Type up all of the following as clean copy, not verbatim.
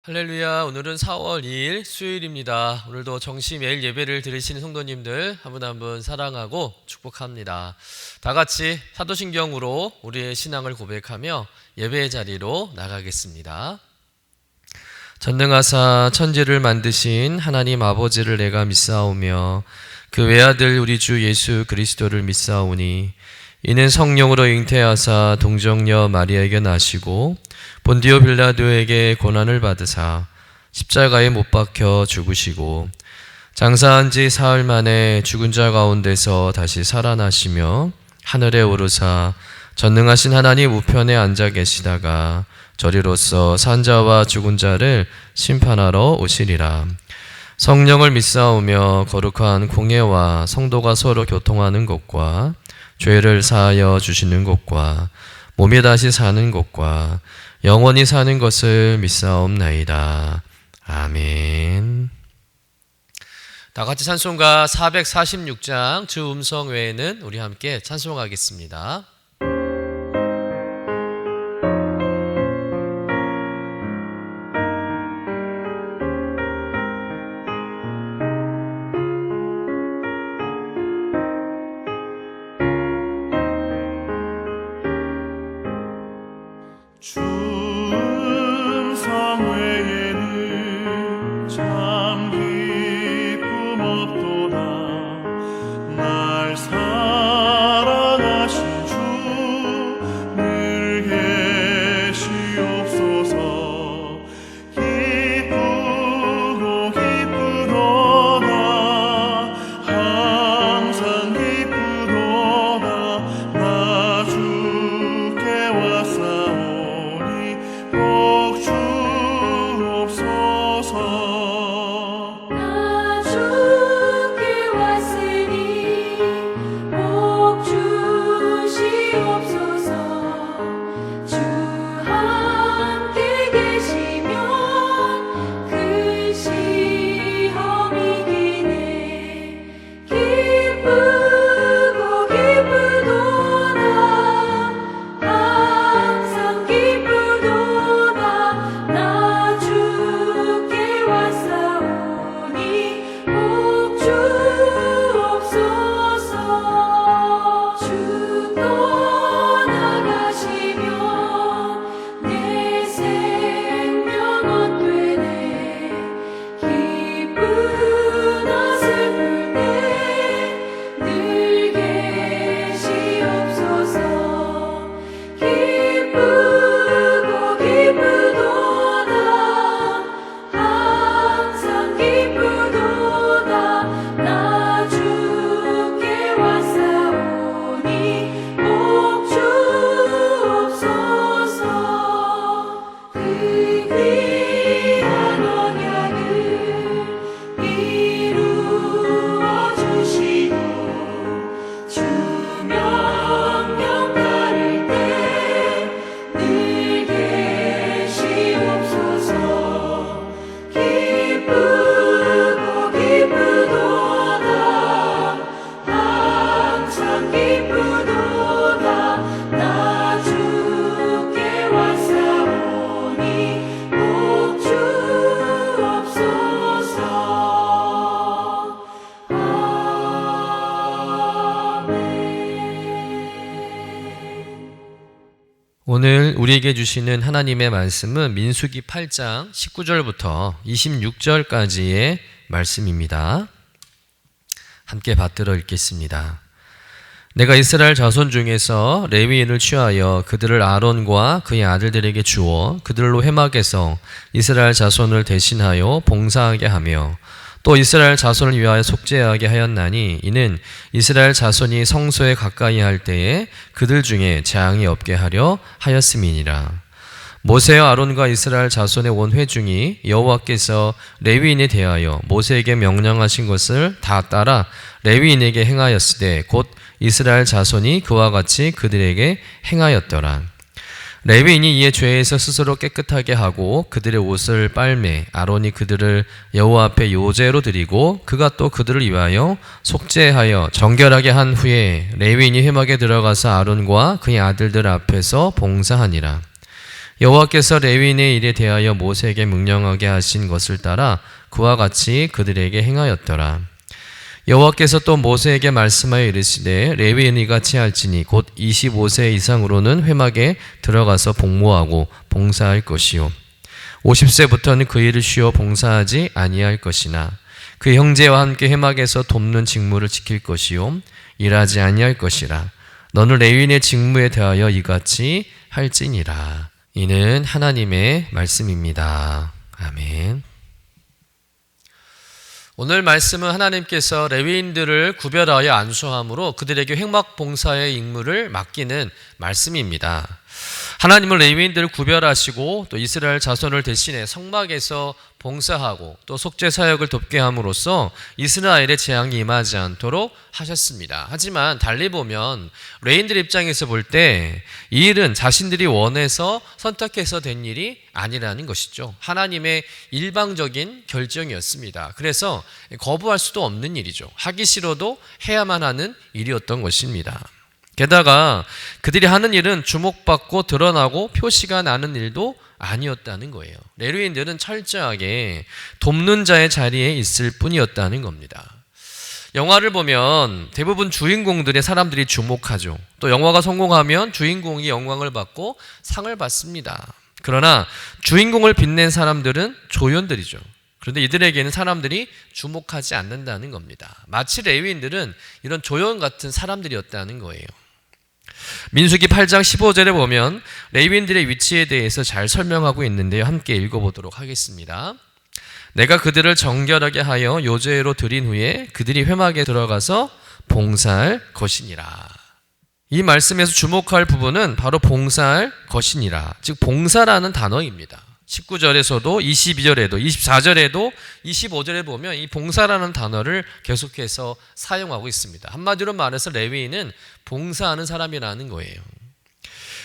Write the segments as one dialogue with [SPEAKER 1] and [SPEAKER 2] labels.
[SPEAKER 1] 할렐루야. 오늘은 4월 2일 수요일입니다. 오늘도 정시 매일 예배를 드리시는 성도님들 한 분 한 분 사랑하고 축복합니다. 다 같이 사도신경으로 우리의 신앙을 고백하며 예배의 자리로 나가겠습니다. 전능하사 천지를 만드신 하나님 아버지를 내가 믿사오며 그 외아들 우리 주 예수 그리스도를 믿사오니 이는 성령으로 잉태하사 동정녀 마리아에게 나시고 본디오 빌라도에게 고난을 받으사 십자가에 못 박혀 죽으시고 장사한 지 사흘 만에 죽은 자 가운데서 다시 살아나시며 하늘에 오르사 전능하신 하나님 우편에 앉아 계시다가 저리로서 산 자와 죽은 자를 심판하러 오시리라. 성령을 믿사오며 거룩한 공예와 성도가 서로 교통하는 것과 죄를 사하여 주시는 것과 몸이 다시 사는 것과 영원히 사는 것을 믿사옵나이다. 아멘. 다 같이 찬송가 446장 주 음성 외에는 우리 함께 찬송하겠습니다.
[SPEAKER 2] 주 음성 외에는 참 기쁨 없도다. 날 사랑하신 주 늘 계시옵소서. 기쁘고 기쁘도다. 항상 기쁘도다. 나 주께 왔사오니 복 주옵소서.
[SPEAKER 3] 나 주께 왔으니 복 주시옵소서. 주 함께 계시면 큰 시험이 기네. 기쁘고 기쁘도다. 항상 기쁘도다. 나 주께 왔사오니 복 주옵소서. 주 떠나가시면 내 생명 헛되네. 기쁘나 슬플 때 늘 계시옵소서. 기쁘고 기쁘도다. 항상 기쁘도다. 나 주께 왔사오니 복 주옵소서. 그 귀한 언약을 이루어 주시고 주 명령 따를 때 늘 계시옵소서. 기쁘고 기쁘도다. 항상 기쁘도다. 나 주께 왔사오니 복 주옵소서.
[SPEAKER 1] 오늘 우리에게 주시는 하나님의 말씀은 민수기 8장 19절부터 26절까지의 말씀입니다. 함께 받들어 읽겠습니다. 내가 이스라엘 자손 중에서 레위인을 취하여 그들을 아론과 그의 아들들에게 주어 그들로 회막에서 이스라엘 자손을 대신하여 봉사하게 하며 또 이스라엘 자손을 위하여 속죄하게 하였나니 이는 이스라엘 자손이 성소에 가까이 할 때에 그들 중에 재앙이 없게 하려 하였음이니라. 모세와 아론과 이스라엘 자손의 온 회중이 여호와께서 레위인에 대하여 모세에게 명령하신 것을 다 따라 레위인에게 행하였으되 곧 이스라엘 자손이 그와 같이 그들에게 행하였더라. 레위인이 이에 죄에서 스스로 깨끗하게 하고 그들의 옷을 빨매 아론이 그들을 여호와 앞에 요제로 드리고 그가 또 그들을 위하여 속죄하여 정결하게 한 후에 레위인이 회막에 들어가서 아론과 그의 아들들 앞에서 봉사하니라. 여호와께서 레위인의 일에 대하여 모세에게 명령하게 하신 것을 따라 그와 같이 그들에게 행하였더라. 여호와께서 또 모세에게 말씀하여 이르시되 레위인이 같이 할지니 곧 25세 이상으로는 회막에 들어가서 복무하고 봉사할 것이요 50세부터는 그 일을 쉬어 봉사하지 아니할 것이나 그 형제와 함께 회막에서 돕는 직무를 지킬 것이요 일하지 아니할 것이라. 너는 레위인의 직무에 대하여 이같이 할지니라. 이는 하나님의 말씀입니다. 아멘. 오늘 말씀은 하나님께서 레위인들을 구별하여 안수함으로 그들에게 횡막 봉사의 임무를 맡기는 말씀입니다. 하나님은 레위인들을 구별하시고 또 이스라엘 자손을 대신해 성막에서 봉사하고 또 속죄 사역을 돕게 함으로써 이스라엘의 재앙이 임하지 않도록 하셨습니다. 하지만 달리 보면 레위인들 입장에서 볼 때 이 일은 자신들이 원해서 선택해서 된 일이 아니라는 것이죠. 하나님의 일방적인 결정이었습니다. 그래서 거부할 수도 없는 일이죠. 하기 싫어도 해야만 하는 일이었던 것입니다. 게다가 그들이 하는 일은 주목받고 드러나고 표시가 나는 일도 아니었다는 거예요. 레위인들은 철저하게 돕는 자의 자리에 있을 뿐이었다는 겁니다. 영화를 보면 대부분 주인공들의 사람들이 주목하죠. 또 영화가 성공하면 주인공이 영광을 받고 상을 받습니다. 그러나 주인공을 빛낸 사람들은 조연들이죠. 그런데 이들에게는 사람들이 주목하지 않는다는 겁니다. 마치 레위인들은 이런 조연 같은 사람들이었다는 거예요. 민수기 8장 15절에 보면 레위인들의 위치에 대해서 잘 설명하고 있는데요. 함께 읽어보도록 하겠습니다. 내가 그들을 정결하게 하여 요제로 드린 후에 그들이 회막에 들어가서 봉사할 것이니라. 이 말씀에서 주목할 부분은 바로 봉사할 것이니라. 즉 봉사라는 단어입니다. 19절에서도 22절에도 24절에도 25절에 보면 이 봉사라는 단어를 계속해서 사용하고 있습니다. 한마디로 말해서 레위인은 봉사하는 사람이라는 거예요.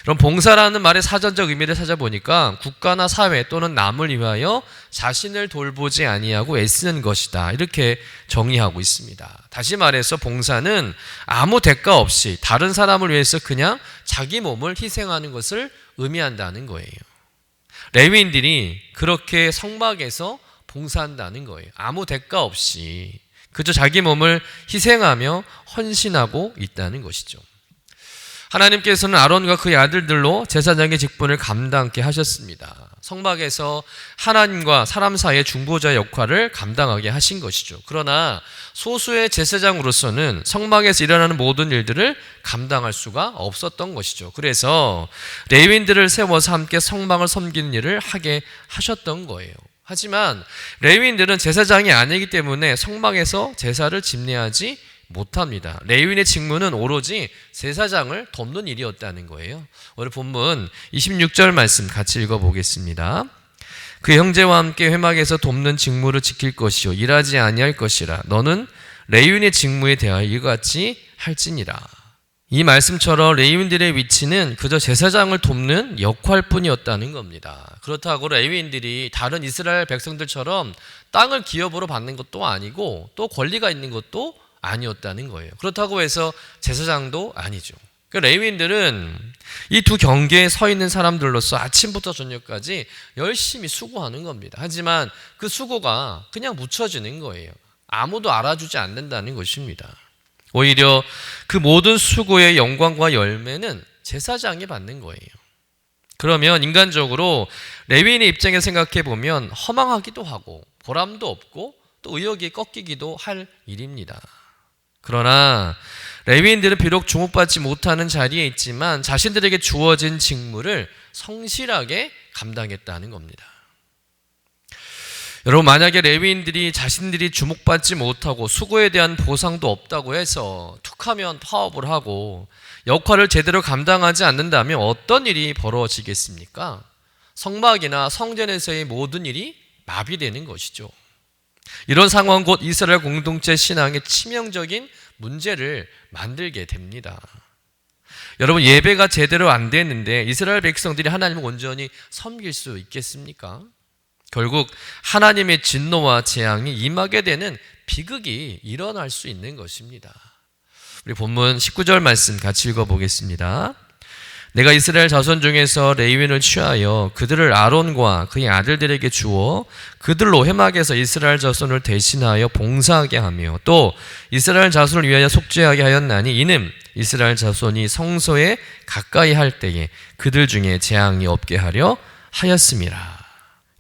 [SPEAKER 1] 그럼 봉사라는 말의 사전적 의미를 찾아보니까 국가나 사회 또는 남을 위하여 자신을 돌보지 아니하고 애쓰는 것이다. 이렇게 정의하고 있습니다. 다시 말해서 봉사는 아무 대가 없이 다른 사람을 위해서 그냥 자기 몸을 희생하는 것을 의미한다는 거예요. 레위인들이 그렇게 성막에서 봉사한다는 거예요. 아무 대가 없이 그저 자기 몸을 희생하며 헌신하고 있다는 것이죠. 하나님께서는 아론과 그의 아들들로 제사장의 직분을 감당케 하셨습니다. 성막에서 하나님과 사람 사이의 중보자 역할을 감당하게 하신 것이죠. 그러나 소수의 제사장으로서는 성막에서 일어나는 모든 일들을 감당할 수가 없었던 것이죠. 그래서 레위인들을 세워서 함께 성막을 섬기는 일을 하게 하셨던 거예요. 하지만 레위인들은 제사장이 아니기 때문에 성막에서 제사를 집례하지 못합니다. 레위인의 직무는 오로지 제사장을 돕는 일이었다는 거예요. 오늘 본문 26절 말씀 같이 읽어보겠습니다. 그 형제와 함께 회막에서 돕는 직무를 지킬 것이요 일하지 아니할 것이라. 너는 레위인의 직무에 대하여 이같이 할지니라. 이 말씀처럼 레위인들의 위치는 그저 제사장을 돕는 역할뿐이었다는 겁니다. 그렇다고 레위인들이 다른 이스라엘 백성들처럼 땅을 기업으로 받는 것도 아니고 또 권리가 있는 것도 아니었다는 거예요. 그렇다고 해서 제사장도 아니죠. 레위인들은 이 두 경계에 서 있는 사람들로서 아침부터 저녁까지 열심히 수고하는 겁니다. 하지만 그 수고가 그냥 묻혀지는 거예요. 아무도 알아주지 않는다는 것입니다. 오히려 그 모든 수고의 영광과 열매는 제사장이 받는 거예요. 그러면 인간적으로 레위인의 입장에서 생각해 보면 허망하기도 하고 보람도 없고 또 의욕이 꺾이기도 할 일입니다. 그러나 레위인들은 비록 주목받지 못하는 자리에 있지만 자신들에게 주어진 직무를 성실하게 감당했다는 겁니다. 여러분, 만약에 레위인들이 자신들이 주목받지 못하고 수고에 대한 보상도 없다고 해서 툭하면 파업을 하고 역할을 제대로 감당하지 않는다면 어떤 일이 벌어지겠습니까? 성막이나 성전에서의 모든 일이 마비되는 것이죠. 이런 상황은 곧 이스라엘 공동체 신앙의 치명적인 문제를 만들게 됩니다. 여러분, 예배가 제대로 안 됐는데 이스라엘 백성들이 하나님을 온전히 섬길 수 있겠습니까? 결국 하나님의 진노와 재앙이 임하게 되는 비극이 일어날 수 있는 것입니다. 우리 본문 19절 말씀 같이 읽어보겠습니다. 내가 이스라엘 자손 중에서 레위인을 취하여 그들을 아론과 그의 아들들에게 주어 그들로 회막에서 이스라엘 자손을 대신하여 봉사하게 하며 또 이스라엘 자손을 위하여 속죄하게 하였나니 이는 이스라엘 자손이 성소에 가까이 할 때에 그들 중에 재앙이 없게 하려 하였음이라.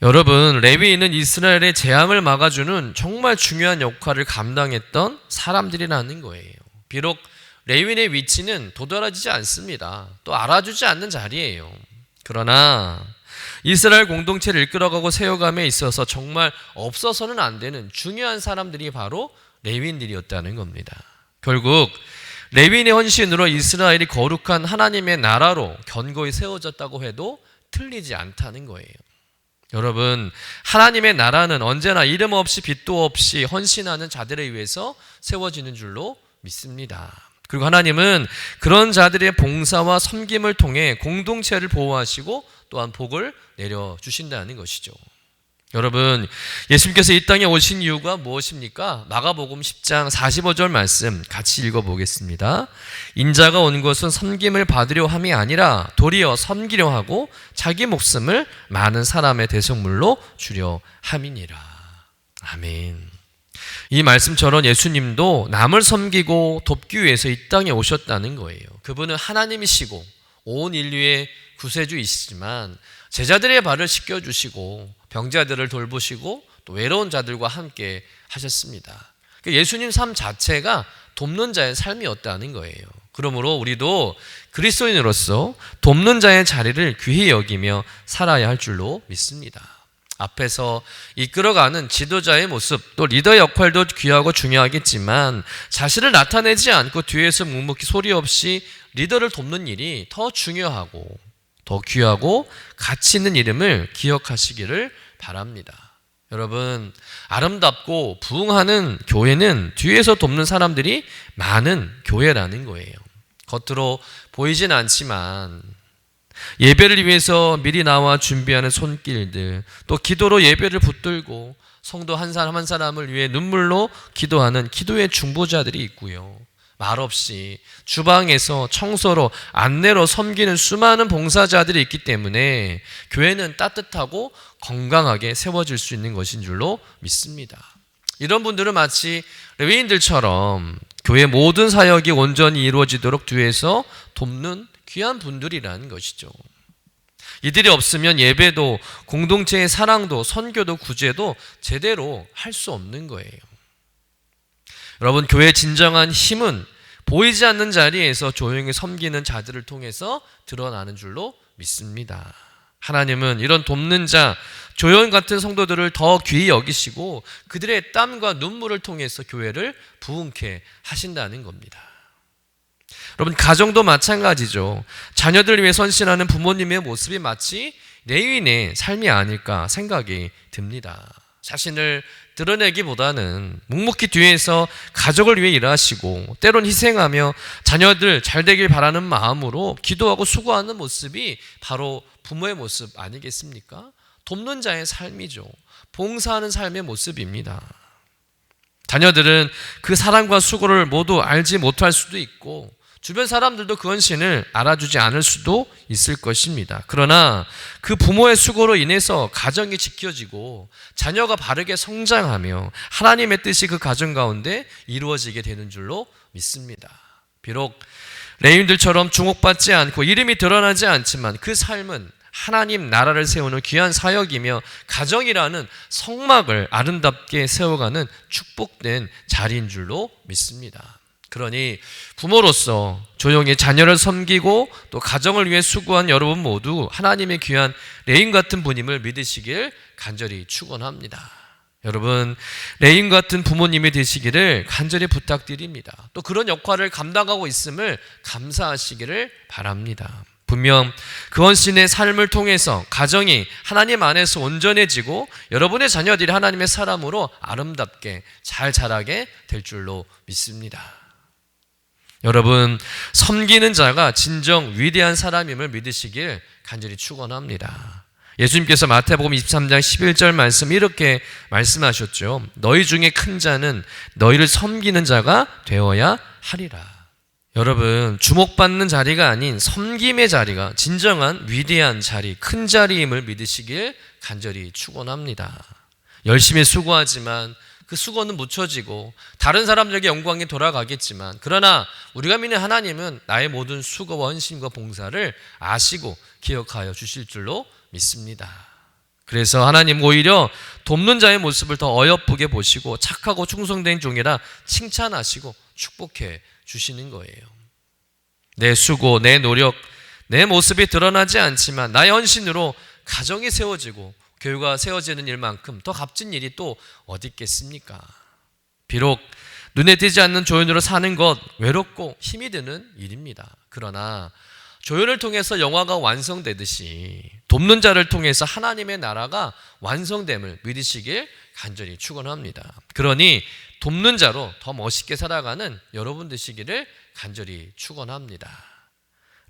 [SPEAKER 1] 여러분, 레위인은 이스라엘의 재앙을 막아주는 정말 중요한 역할을 감당했던 사람들이라는 거예요. 비록 레위인의 위치는 도드라지지 않습니다. 또 알아주지 않는 자리예요. 그러나 이스라엘 공동체를 이끌어가고 세워감에 있어서 정말 없어서는 안 되는 중요한 사람들이 바로 레위인들이었다는 겁니다. 결국 레위인의 헌신으로 이스라엘이 거룩한 하나님의 나라로 견고히 세워졌다고 해도 틀리지 않다는 거예요. 여러분, 하나님의 나라는 언제나 이름 없이 빚도 없이 헌신하는 자들에 의해서 세워지는 줄로 믿습니다. 그리고 하나님은 그런 자들의 봉사와 섬김을 통해 공동체를 보호하시고 또한 복을 내려주신다는 것이죠. 여러분, 예수님께서 이 땅에 오신 이유가 무엇입니까? 마가복음 10장 45절 말씀 같이 읽어보겠습니다. 인자가 온 것은 섬김을 받으려 함이 아니라 도리어 섬기려 하고 자기 목숨을 많은 사람의 대속물로 주려 함이니라. 아멘. 이 말씀처럼 예수님도 남을 섬기고 돕기 위해서 이 땅에 오셨다는 거예요. 그분은 하나님이시고 온 인류의 구세주이시지만 제자들의 발을 씻겨주시고 병자들을 돌보시고 또 외로운 자들과 함께 하셨습니다. 예수님 삶 자체가 돕는 자의 삶이었다는 거예요. 그러므로 우리도 그리스도인으로서 돕는 자의 자리를 귀히 여기며 살아야 할 줄로 믿습니다. 앞에서 이끌어가는 지도자의 모습, 또 리더의 역할도 귀하고 중요하겠지만 자신을 나타내지 않고 뒤에서 묵묵히 소리 없이 리더를 돕는 일이 더 중요하고 더 귀하고 가치 있는 이름을 기억하시기를 바랍니다. 여러분, 아름답고 부흥하는 교회는 뒤에서 돕는 사람들이 많은 교회라는 거예요. 겉으로 보이진 않지만 예배를 위해서 미리 나와 준비하는 손길들, 또 기도로 예배를 붙들고 성도 한 사람 한 사람을 위해 눈물로 기도하는 기도의 중보자들이 있고요. 말없이 주방에서 청소로 안내로 섬기는 수많은 봉사자들이 있기 때문에 교회는 따뜻하고 건강하게 세워질 수 있는 것인 줄로 믿습니다. 이런 분들은 마치 레위인들처럼 교회 모든 사역이 온전히 이루어지도록 뒤에서 돕는 귀한 분들이라는 것이죠. 이들이 없으면 예배도 공동체의 사랑도 선교도 구제도 제대로 할 수 없는 거예요. 여러분, 교회의 진정한 힘은 보이지 않는 자리에서 조용히 섬기는 자들을 통해서 드러나는 줄로 믿습니다. 하나님은 이런 돕는 자, 조연 같은 성도들을 더 귀히 여기시고 그들의 땀과 눈물을 통해서 교회를 부흥케 하신다는 겁니다. 여러분, 가정도 마찬가지죠. 자녀들을 위해 헌신하는 부모님의 모습이 마치 레위인의 삶이 아닐까 생각이 듭니다. 자신을 드러내기보다는 묵묵히 뒤에서 가족을 위해 일하시고 때론 희생하며 자녀들 잘 되길 바라는 마음으로 기도하고 수고하는 모습이 바로 부모의 모습 아니겠습니까? 돕는 자의 삶이죠. 봉사하는 삶의 모습입니다. 자녀들은 그 사랑과 수고를 모두 알지 못할 수도 있고 주변 사람들도 그 헌신을 알아주지 않을 수도 있을 것입니다. 그러나 그 부모의 수고로 인해서 가정이 지켜지고 자녀가 바르게 성장하며 하나님의 뜻이 그 가정 가운데 이루어지게 되는 줄로 믿습니다. 비록 레위인들처럼 주목받지 않고 이름이 드러나지 않지만 그 삶은 하나님 나라를 세우는 귀한 사역이며 가정이라는 성막을 아름답게 세워가는 축복된 자리인 줄로 믿습니다. 그러니 부모로서 조용히 자녀를 섬기고 또 가정을 위해 수고한 여러분 모두 하나님의 귀한 레위인 같은 분임을 믿으시길 간절히 축원합니다. 여러분, 레위인 같은 부모님이 되시기를 간절히 부탁드립니다. 또 그런 역할을 감당하고 있음을 감사하시기를 바랍니다. 분명 그 헌신의 삶을 통해서 가정이 하나님 안에서 온전해지고 여러분의 자녀들이 하나님의 사람으로 아름답게 잘 자라게 될 줄로 믿습니다. 여러분, 섬기는 자가 진정 위대한 사람임을 믿으시길 간절히 축원합니다. 예수님께서 마태복음 23장 11절 말씀 이렇게 말씀하셨죠. 너희 중에 큰 자는 너희를 섬기는 자가 되어야 하리라. 여러분, 주목받는 자리가 아닌 섬김의 자리가 진정한 위대한 자리, 큰 자리임을 믿으시길 간절히 축원합니다. 열심히 수고하지만 그 수고는 묻혀지고 다른 사람들에게 영광이 돌아가겠지만, 그러나 우리가 믿는 하나님은 나의 모든 수고와 헌신과 봉사를 아시고 기억하여 주실 줄로 믿습니다. 그래서 하나님 오히려 돕는 자의 모습을 더 어여쁘게 보시고 착하고 충성된 종이라 칭찬하시고 축복해 주시는 거예요. 내 수고, 내 노력, 내 모습이 드러나지 않지만 나의 헌신으로 가정이 세워지고 교회가 세워지는 일만큼 더 값진 일이 또 어디 있겠습니까? 비록 눈에 띄지 않는 조연으로 사는 것 외롭고 힘이 드는 일입니다. 그러나 조연을 통해서 영화가 완성되듯이 돕는 자를 통해서 하나님의 나라가 완성됨을 믿으시길 간절히 축원합니다. 그러니 돕는 자로 더 멋있게 살아가는 여러분 되시기를 간절히 축원합니다.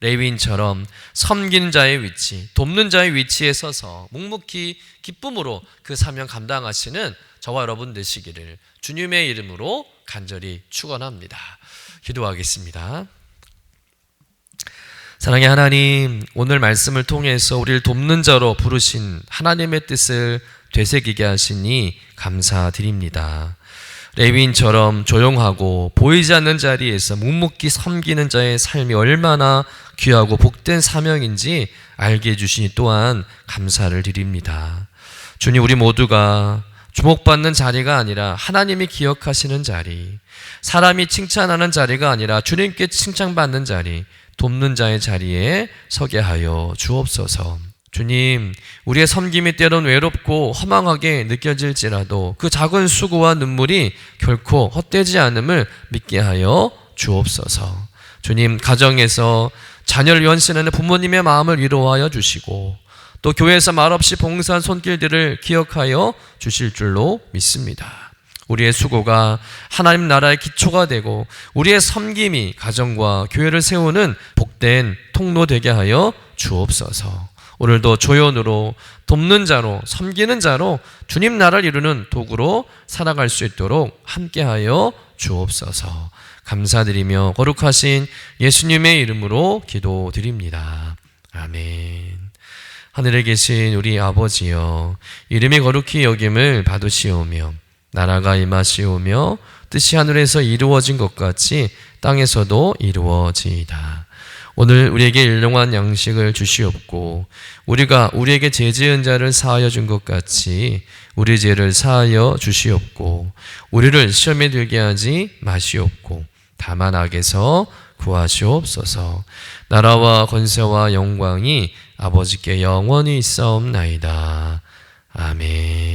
[SPEAKER 1] 레위인처럼 섬기는 자의 위치, 돕는 자의 위치에 서서 묵묵히 기쁨으로 그 사명 감당하시는 저와 여러분 되시기를 주님의 이름으로 간절히 축원합니다. 기도하겠습니다. 사랑의 하나님, 오늘 말씀을 통해서 우리를 돕는 자로 부르신 하나님의 뜻을 되새기게 하시니 감사드립니다. 레위인처럼 조용하고 보이지 않는 자리에서 묵묵히 섬기는 자의 삶이 얼마나 귀하고 복된 사명인지 알게 해주시니 또한 감사를 드립니다. 주님, 우리 모두가 주목받는 자리가 아니라 하나님이 기억하시는 자리, 사람이 칭찬하는 자리가 아니라 주님께 칭찬받는 자리, 돕는 자의 자리에 서게 하여 주옵소서. 주님, 우리의 섬김이 때론 외롭고 허망하게 느껴질지라도 그 작은 수고와 눈물이 결코 헛되지 않음을 믿게 하여 주옵소서. 주님, 가정에서 자녀를 헌신하는 부모님의 마음을 위로하여 주시고 또 교회에서 말없이 봉사한 손길들을 기억하여 주실 줄로 믿습니다. 우리의 수고가 하나님 나라의 기초가 되고 우리의 섬김이 가정과 교회를 세우는 복된 통로 되게 하여 주옵소서. 오늘도 조연으로 돕는 자로 섬기는 자로 주님 나라를 이루는 도구로 살아갈 수 있도록 함께하여 주옵소서. 감사드리며 거룩하신 예수님의 이름으로 기도드립니다. 아멘. 하늘에 계신 우리 아버지여, 이름이 거룩히 여김을 받으시오며 나라가 임하시오며 뜻이 하늘에서 이루어진 것 같이 땅에서도 이루어지이다. 오늘 우리에게 일용할 양식을 주시옵고 우리가 우리에게 죄 지은 자를 사하여 준 것 같이 우리 죄를 사하여 주시옵고 우리를 시험에 들게 하지 마시옵고 다만 악에서 구하시옵소서. 나라와 권세와 영광이 아버지께 영원히 있사옵나이다. 아멘.